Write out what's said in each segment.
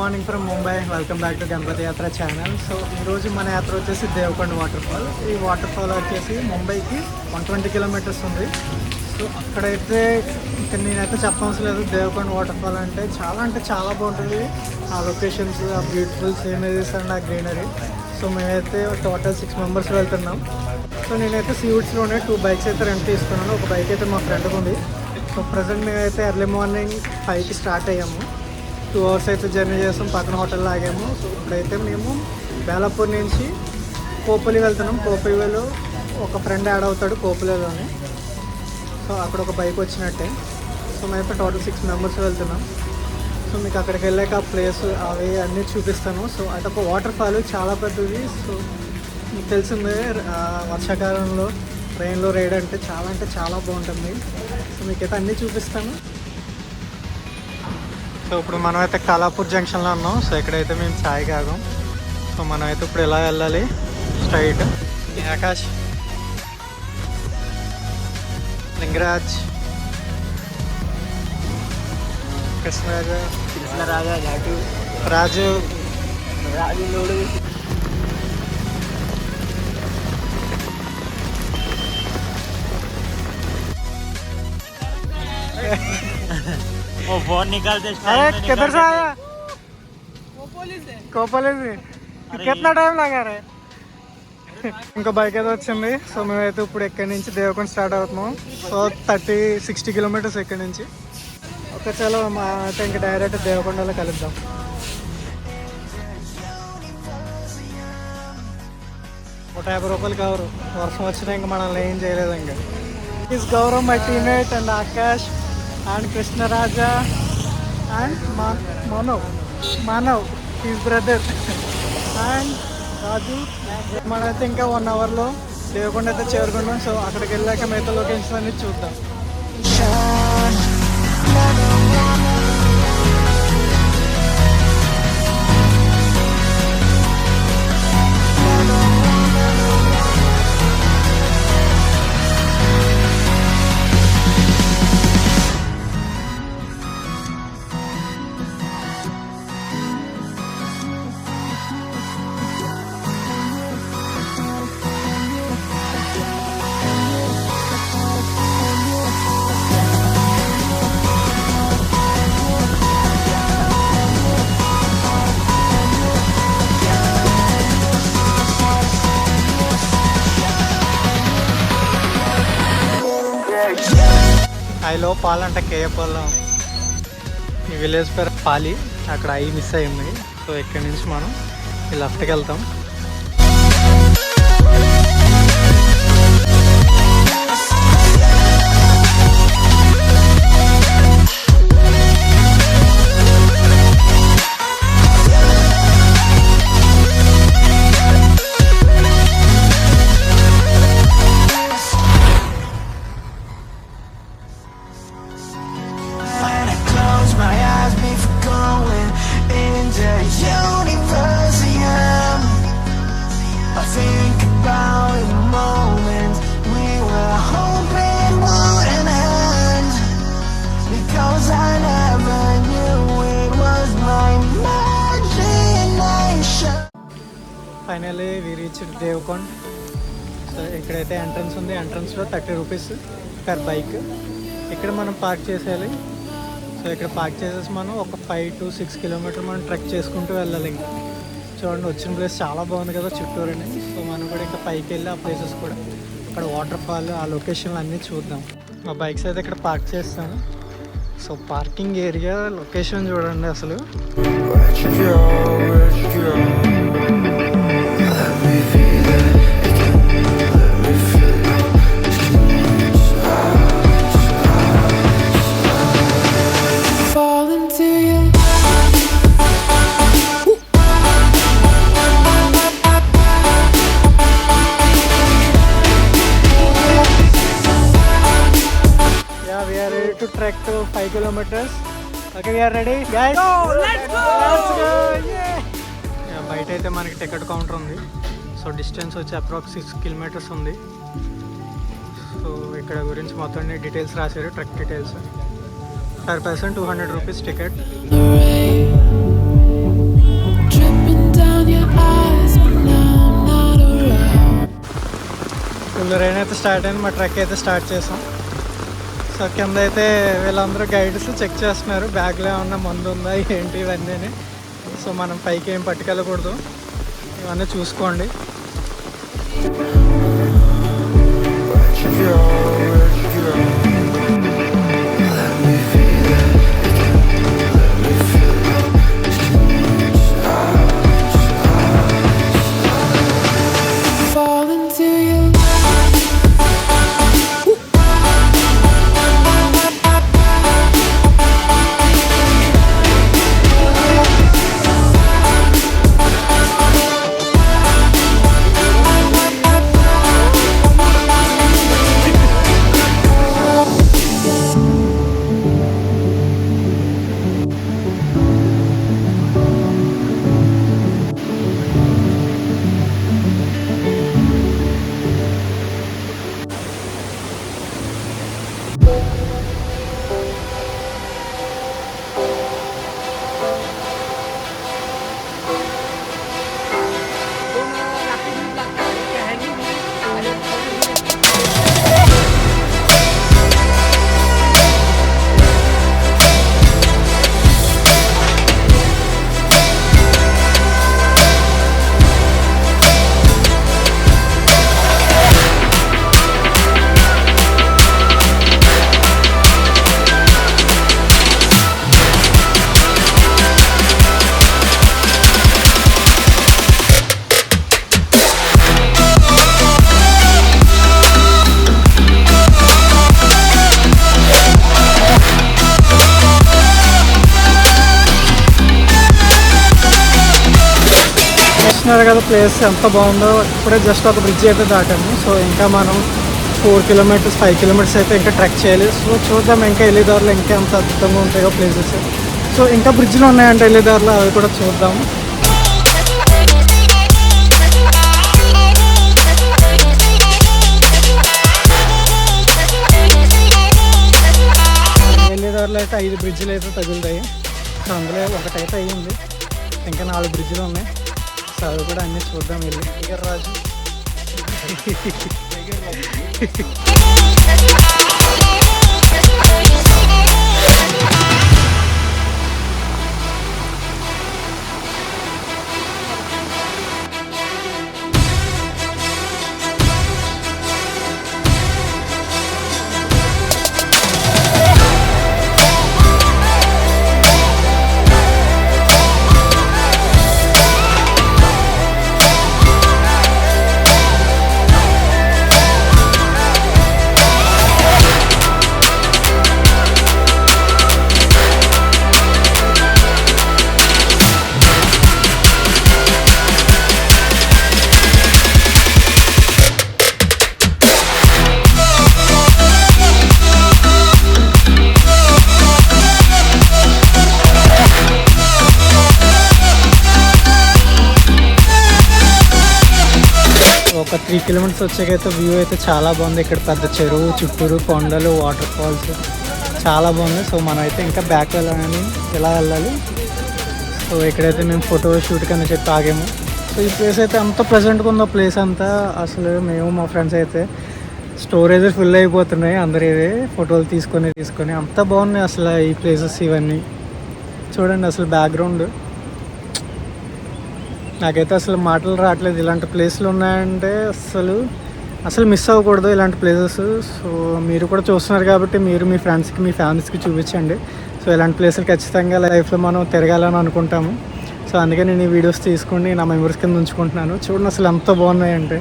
Morning from Mumbai. Welcome back to Ganapati Yatra channel. So ఈరోజు మన యాత్ర వచ్చేసి దేవకొండ వాటర్ ఫాల్. ఈ వాటర్ ఫాల్ వచ్చేసి ముంబైకి 120 కిలోమీటర్స్ ఉంది. సో అక్కడైతే ఇక్కడ నేనైతే చెప్పవలసిన లేదు. దేవకొండ వాటర్ ఫాల్ అంటే చాలా బాగుంటుంది. ఆ లొకేషన్స్, ఆ బ్యూటిఫుల్ సీనరీస్ అండ్ ఆ గ్రీనరీ. సో మేమైతే టోటల్ 6 మెంబర్స్ వెళ్తున్నాం. సో నేనైతే సీవుడ్స్లోనే 2 బైక్స్ అయితే రెంట్ తీసుకున్నాను. ఒక బైక్ అయితే మా ఫ్రెండ్కి ఉంది. సో ప్రజెంట్ మేమైతే ఎర్లీ మార్నింగ్ 5కి స్టార్ట్ అయ్యాము. 2 అవర్స్ అయితే జర్నీ చేస్తాం. పక్కన హోటల్లో ఆగాము. సో ఇప్పుడైతే మేము బేలాపూర్ నుంచి కోపలి వెళ్తున్నాం. కోపలిలో ఒక ఫ్రెండ్ యాడ్ అవుతాడు కోపలిలోని. సో అక్కడ ఒక బైక్ వచ్చినట్టే. సో మేమైతే టోటల్ 6 మెంబర్స్ వెళ్తున్నాం. సో మీకు అక్కడికి వెళ్ళాక ఆ ప్లేస్ అవి అన్నీ చూపిస్తాను. సో అది ఒక వాటర్ ఫాల్ చాలా పెద్దది. సో మీకు తెలిసిందే వర్షాకాలంలో ట్రైన్లో రైడ్ అంటే చాలా బాగుంటుంది. సో మీకైతే అన్నీ చూపిస్తాను. సో ఇప్పుడు మనమైతే కాలాపూర్ జంక్షన్లో ఉన్నాం. సో ఇక్కడైతే మేము ఛాయ్ కాగాం. సో మనమైతే ఇప్పుడు ఎలా వెళ్ళాలి స్ట్రైట్. ఆకాష్, లింగరాజ్, కృష్ణరాజు, రాజు లోడు. वो फोन निकालते अरे किधर से आया? కోపలి కిतना టైం లగా రే. ఇంకో బైక్ అయితే వచ్చింది. సో మేమైతే ఇప్పుడు ఎక్కడి నుంచి దేవకొండ స్టార్ట్ అవుతున్నాం. సో 30-60 కిలోమీటర్స్ ఎక్కడి నుంచి. ఓకే చలో అయితే ఇంకా డైరెక్ట్ దేవకొండలో కలుద్దాం. 150 రూపాయలు కవరు. వర్షం వచ్చినా ఇంకా మనల్ని ఏం చేయలేదు. ఇంకా is Gaurav my teammate and Akash and Krishnaraja and Manav his brother and Raju. మనైతే ఇంకా 1 అవర్లో దేవకొండ అయితే చేరుకున్నాం. సో అక్కడికి వెళ్ళాక మిగతా లొకేషన్స్ అన్ని చూద్దాం. ఐలో పాల్ అంటే కేయపాలెం. ఈ విలేజ్ పేరు పాలి. అక్కడ ఐ మిస్ అయింది. సో ఇక్కడి నుంచి మనం ఈ లెఫ్ట్కి వెళ్తాం. Finally we reached Devakonda. So ఇక్కడైతే ఎంట్రన్స్ ఉంది. ఎంట్రన్స్లో 30 రూపీస్ పర్ బైక్. ఇక్కడ మనం పార్క్ చేసేయాలి. సో ఇక్కడ పార్క్ చేసేసి మనం ఒక 5 to 6 కిలోమీటర్ మనం ట్రెక్ చేసుకుంటూ వెళ్ళాలి. ఇంకా చూడండి వచ్చిన ప్లేస్ చాలా బాగుంది కదా చుట్టూరని. సో మనం కూడా ఇంకా పైకి వెళ్ళి ఆ ప్లేసెస్ కూడా అక్కడ వాటర్ ఫాల్ ఆ లొకేషన్లు అన్నీ చూద్దాం. మా బైక్స్ అయితే ఇక్కడ పార్క్ చేస్తాను. సో పార్కింగ్ ఏరియా లొకేషన్ చూడండి అసలు. To trek to 5 kilometers. Okay, we are ready, guys. Let's go. Yeah, బయట అయితే మనకి టికెట్ కౌంటర్ ఉంది. సో డిస్టెన్స్ వచ్చి అప్రాక్స్ 6 కిలోమీటర్స్ ఉంది. సో ఇక్కడ గురించి మొత్తం డీటెయిల్స్ రాశారు. Trek details. per person 200 rupees ticket. Full rain అయితే స్టార్ట్ అయింది. మా ట్రెక్ అయితే స్టార్ట్ చేసాం. సో కింద అయితే వీళ్ళందరూ గైడ్స్ చెక్ చేస్తున్నారు బ్యాగ్లో ఏమన్నా మందు ఉందా ఏంటి ఇవన్నీ. సో మనం పైకి ఏం పట్టుకెళ్ళకూడదు, ఇవన్నీ చూసుకోండి. చూస్తున్నారు కదా ప్లేస్ ఎంత బాగుందో. ఇప్పుడే జస్ట్ ఒక బ్రిడ్జ్ అయితే దాటాము. సో ఇంకా మనం 4 కిలోమీటర్స్ 5 కిలోమీటర్స్ అయితే ఇంకా ట్రెక్ చేయాలి. సో చూద్దాం ఇంకా వెళ్ళే దారిలో ఇంకా ఎంత అద్భుతంగా ఉంటాయో ప్లేసెస్. సో ఇంకా బ్రిడ్జ్లు ఉన్నాయంటే వెళ్ళే దారిలో, అవి కూడా చూద్దాం. వెళ్ళే దారిలో అయితే 5 బ్రిడ్జ్లు అయితే తగులుతాయి. సో అందులో ఒకటైతే అయ్యింది, ఇంకా 4 బ్రిడ్జ్లు ఉన్నాయి. సో అవి కూడా అన్నీ చూద్దాం వెళ్ళి. టైగర్ రాజు ఒక 3 కిలోమీటర్స్ వచ్చాకైతే వ్యూ అయితే చాలా బాగుంది. ఇక్కడ పెద్ద చెరువు, చుట్టూరు కొండలు, వాటర్ ఫాల్స్ చాలా బాగుంది. సో మనం అయితే ఇంకా బ్యాక్ వెళ్ళాలని ఇలా వెళ్ళాలి. సో ఇక్కడైతే మేము ఫోటో షూట్ కన్నా చెప్పి ఆగాము. సో ఈ ప్లేస్ అయితే అంత ప్రెజెంట్గా ఉందో ప్లేస్ అంతా. అసలు మేము మా ఫ్రెండ్స్ అయితే స్టోరేజ్ ఫుల్ అయిపోతున్నాయి. అందరూ ఇవే ఫోటోలు తీసుకొని అంత బాగున్నాయి అసలు ఈ ప్లేసెస్. ఇవన్నీ చూడండి అసలు బ్యాక్గ్రౌండ్. నాకైతే అసలు మాటలు రావట్లేదు. ఇలాంటి ప్లేస్లు ఉన్నాయంటే అసలు మిస్ అవ్వకూడదు ఇలాంటి ప్లేసెస్. సో మీరు కూడా చూస్తున్నారు కాబట్టి మీరు మీ ఫ్రెండ్స్కి, మీ ఫ్యామిలీస్కి చూపించండి. సో ఇలాంటి ప్లేసులు ఖచ్చితంగా లైఫ్లో మనం తిరగాలని అనుకుంటాము. సో అందుకే నేను ఈ వీడియోస్ తీసుకుని నా మెమరీస్ కింద ఉంచుకుంటున్నాను. చూడండి అసలు ఎంత బాగున్నాయంటే.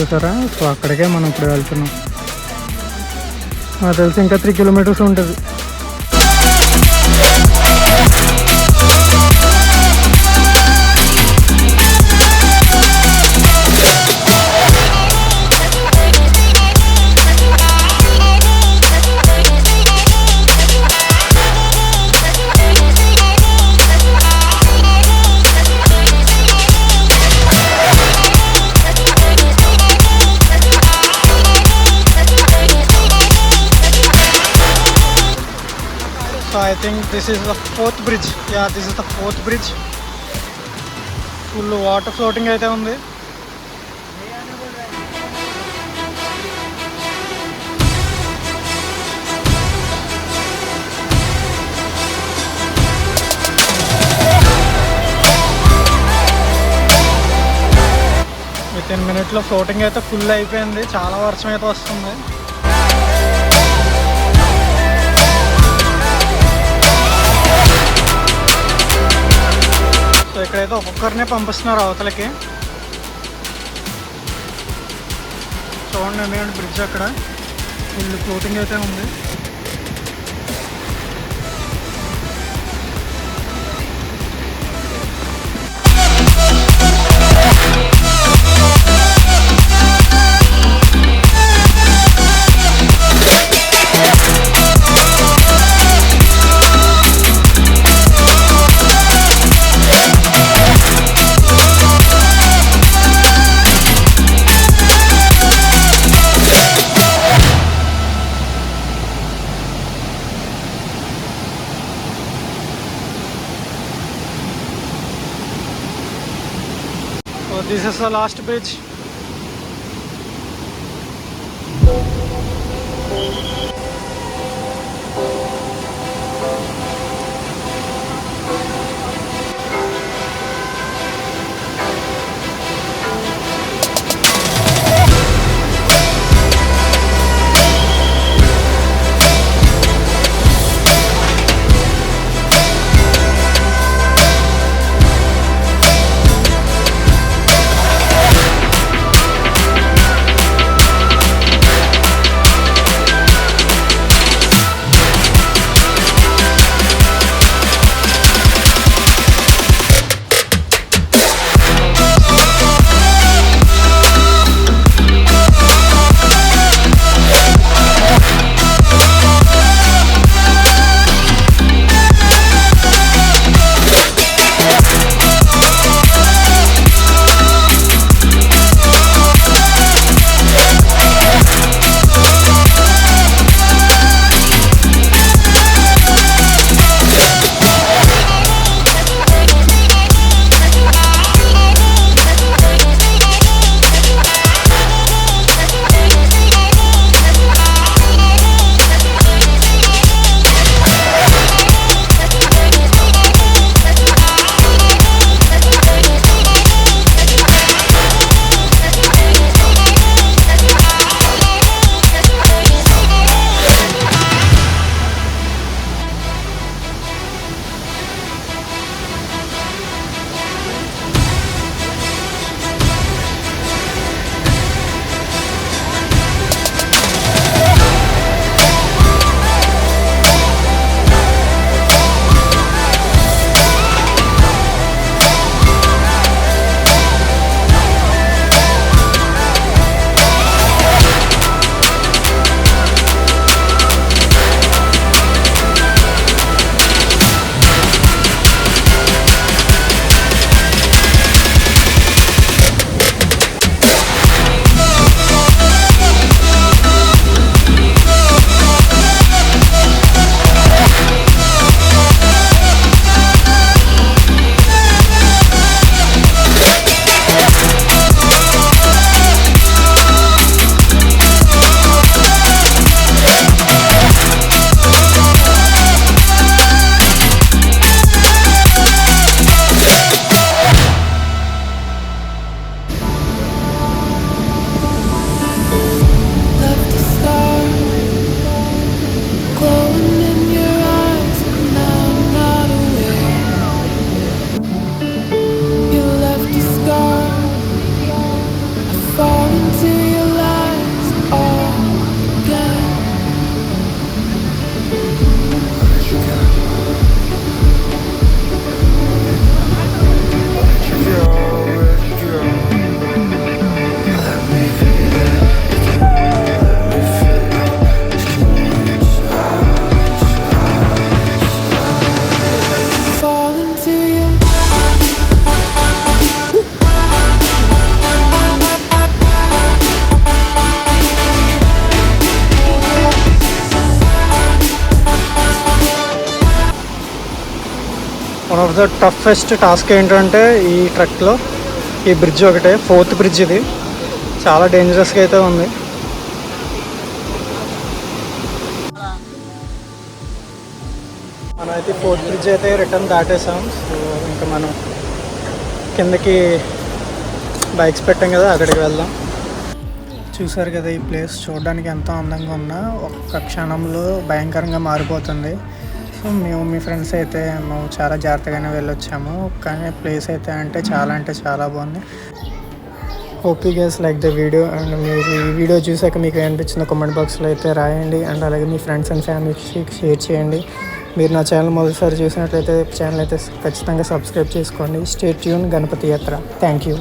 చూసారా. సో అక్కడికే మనం ఇప్పుడు వెళ్తున్నాం. నాకు తెలిసి ఇంకా 3 కిలోమీటర్స్ ఉంటుంది. So I think this is the 4th bridge. Yeah, this is the 4th bridge. Full water floating అయితే ఉంది. వితిన్ మినిట్లో ఫ్లోటింగ్ అయితే ఫుల్ అయిపోయింది. చాలా వర్షం అయితే వస్తుంది. సో ఇక్కడైతే ఒక్కొక్కరినే పంపిస్తున్నారు అవతలకి. చూడండి ఎందుకంటే బ్రిడ్జ్ అక్కడ ఫుల్ ఫ్లోటింగ్ అయితే ఉంది. So this is the last bridge. Of the toughest task ఏంటంటే ఈ ట్రెక్లో ఈ బ్రిడ్జ్ ఒకటే, 4th బ్రిడ్జ్ ఇది. చాలా డేంజరస్గా అయితే ఉంది. మనమైతే 4th బ్రిడ్జ్ అయితే రిటర్న్ దాటేసాం. సో ఇంకా మనం కిందకి బైక్స్ పెట్టాం కదా, అక్కడికి వెళ్దాం. చూసారు కదా, ఈ ప్లేస్ చూడడానికి ఎంతో అందంగా ఉన్నా ఒక్క క్షణంలో భయంకరంగా మారిపోతుంది. సో మేము మీ ఫ్రెండ్స్ అయితే మేము చాలా జాగ్రత్తగానే వెళ్ళొచ్చాము, కానీ ప్లేస్ అయితే అంటే చాలా బాగుంది. Hope you guys like the video. And మీరు ఈ వీడియో చూసాక మీకు అనిపించిన కామెంట్ బాక్స్లో అయితే రాయండి. అండ్ అలాగే మీ ఫ్రెండ్స్ అండ్ ఫ్యామిలీకి షేర్ చేయండి. మీరు నా ఛానల్ మొదటిసారి చూసినట్లయితే ఛానల్ అయితే ఖచ్చితంగా సబ్స్క్రైబ్ చేసుకోండి. స్టే ట్యూన్ గణపతి యాత్ర. Thank you.